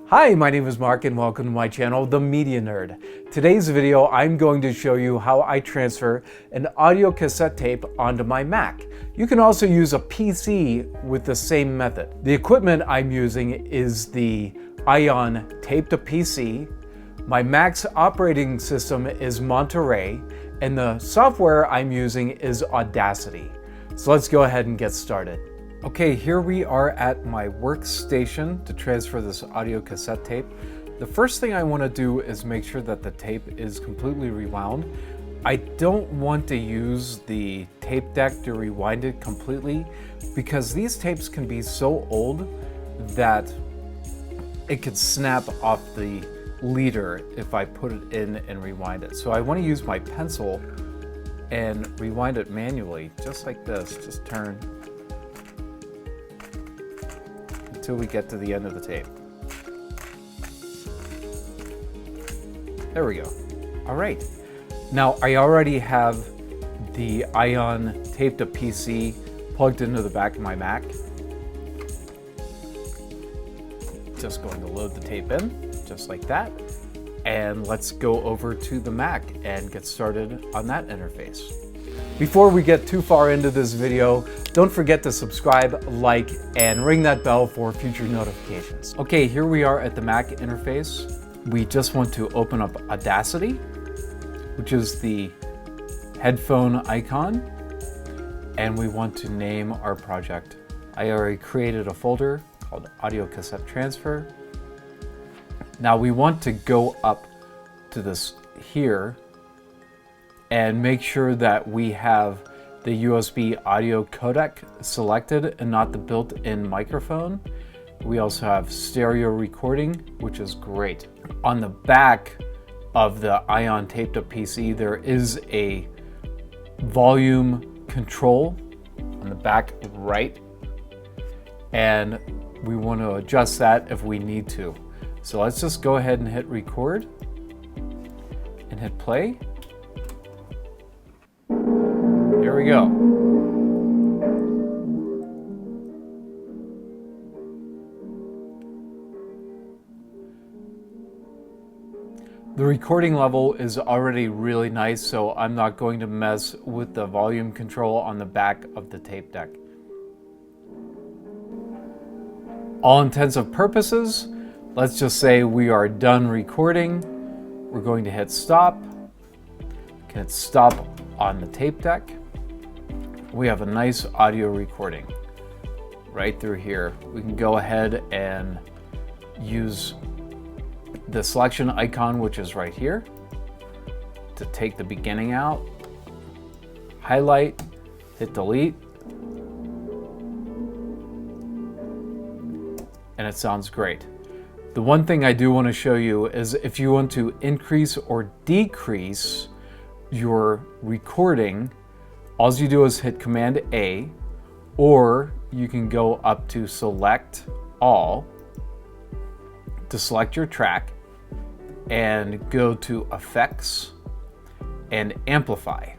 Hi, my name is Mark and welcome to my channel, The Media Nerd. Today's video, I'm going to show you how I transfer an audio cassette tape onto my Mac. You can also use a PC with the same method. The equipment I'm using is the Ion Tape to PC. My Mac's operating system is Monterey, and the software I'm using is Audacity. So let's go ahead and get started. Okay, here we are at my workstation to transfer this audio cassette tape. The first thing I want to do is make sure that the tape is completely rewound. I don't want to use the tape deck to rewind it completely because these tapes can be so old that it could snap off the leader if I put it in and rewind it. So I want to use my pencil and rewind it manually, just like this. Just turn until we get to the end of the tape. There we go. All right. Now I already have the Ion Tape to PC plugged into the back of my Mac. Just going to load the tape in, just like that. And let's go over to the Mac and get started on that interface. Before we get too far into this video, don't forget to subscribe, like, and ring that bell for future notifications. Okay, here we are at the Mac interface. We just want to open up Audacity, which is the headphone icon, and we want to name our project. I already created a folder called Audio Cassette Transfer. Now we want to go up to this here and make sure that we have the USB audio codec selected and not the built-in microphone. We also have stereo recording, which is great. On the back of the Ion Tape to PC, there is a volume control on the back right, and we want to adjust that if we need to. So let's just go ahead and hit record and hit play. Here we go. The recording level is already really nice, so I'm not going to mess with the volume control on the back of the tape deck. All intents and purposes, let's just say we are done recording. We're going to hit stop. We can hit stop on the tape deck. We have a nice audio recording right through here. We can go ahead and use the selection icon, which is right here, to take the beginning out, highlight, hit delete, and it sounds great. The one thing I do want to show you is if you want to increase or decrease your recording, all you do is hit Command A, or you can go up to Select All to select your track and go to Effects and Amplify.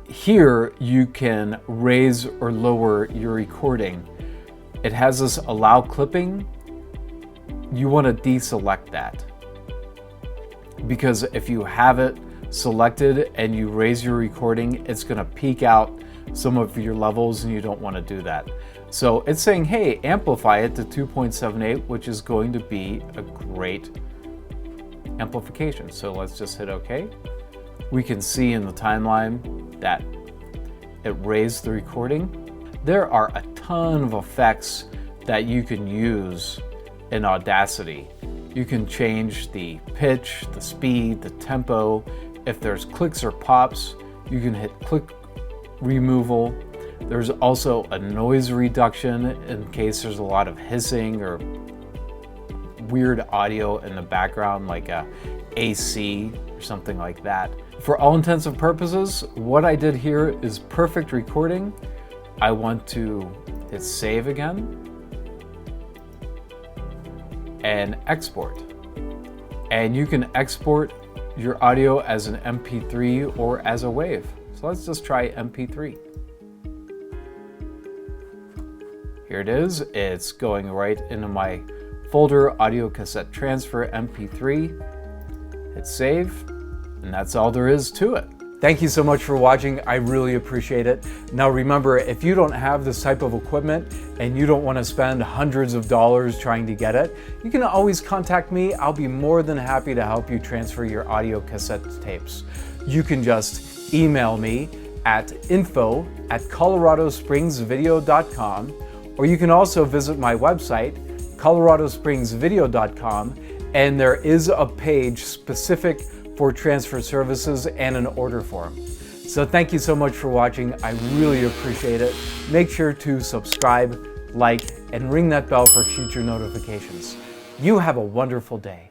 Here you can raise or lower your recording. It has this allow clipping. You want to deselect that, because if you have it selected and you raise your recording, it's going to peak out some of your levels and you don't want to do that. So it's saying, hey, amplify it to 2.78, which is going to be a great amplification. So let's just hit OK. We can see in the timeline that it raised the recording. There are a ton of effects that you can use in Audacity. You can change the pitch, the speed, the tempo. If there's clicks or pops, you can hit click removal. There's also a noise reduction in case there's a lot of hissing or weird audio in the background, like a AC or something like that. For all intents and purposes, what I did here is perfect recording. I want to hit save again and export. And you can export your audio as an MP3 or as a WAV. So let's just try MP3. Here it is. It's going right into my folder, audio cassette transfer MP3. Hit save, and that's all there is to it. Thank you so much for watching. I really appreciate it. Now remember, if you don't have this type of equipment and you don't want to spend hundreds of dollars trying to get it, you can always contact me. I'll be more than happy to help you transfer your audio cassette tapes. You can just email me at info@coloradospringsvideo.com, or you can also visit my website, coloradospringsvideo.com, and there is a page specific for transfer services and an order form. So thank you so much for watching. I really appreciate it. Make sure to subscribe, like, and ring that bell for future notifications. You have a wonderful day.